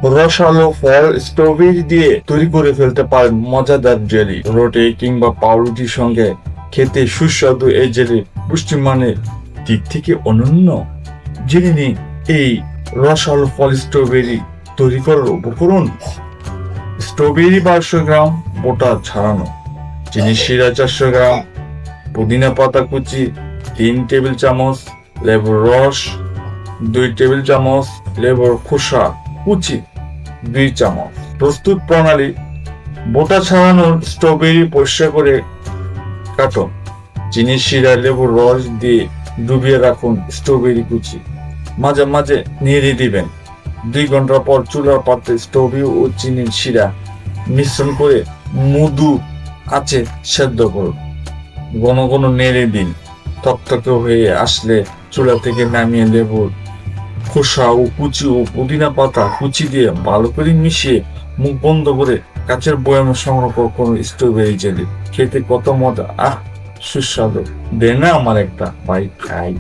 রসালো ফল স্ট্রবেরি দিয়ে তৈরি করে ফেলতে পারেন মজাদার জেলি। রোটি কিংবা পাউরুটির সঙ্গে খেতে সুস্বাদু এই জেলি পুষ্টিমানের দিক থেকে অনন্য। জেনে নিন এই রসালো ফল স্ট্রবেরি তৈরি করার উপকরণ। স্ট্রবেরি 500 গ্রাম বোটা ছাড়ানো, চিনি শিরা 400 গ্রাম, পুদিনা পাতা কুচি 3 টেবিল চামচ, লেবুর রস 2 টেবিল চামচ, লেবুর খোসা কুচি 2 চামচ। প্রস্তুত প্রণালী: বোটা ছাড়ানোর স্ট্রবেরি পরিষ্কার করে কাটুন, চিনি শিরা লেবুর রস দিয়ে ডুবিয়ে রাখুন স্ট্রবেরি কুচি, মাঝে মাঝে নেড়ে দিবেন। 2 ঘন্টা পর চুলার পাত্রে স্ট্রবেরি ও চিনির শিরা মিশ্রণ করে মৃদু আঁচে সেদ্ধ করুন। ঘন ঘন নেড়ে দিন। থকথকে হয়ে আসলে চুলা থেকে নামিয়ে লেবুর খোসা ও কুচি ও পুদিনা পাতা কুচি দিয়ে ভালো করে মিশিয়ে মুখ বন্ধ করে কাচের বয়ামে সংরক্ষণ করুন। স্ট্রবেরি জেলি খেতে কত মজা, সুস্বাদু। দে না আমার একটা, ভাই খাই।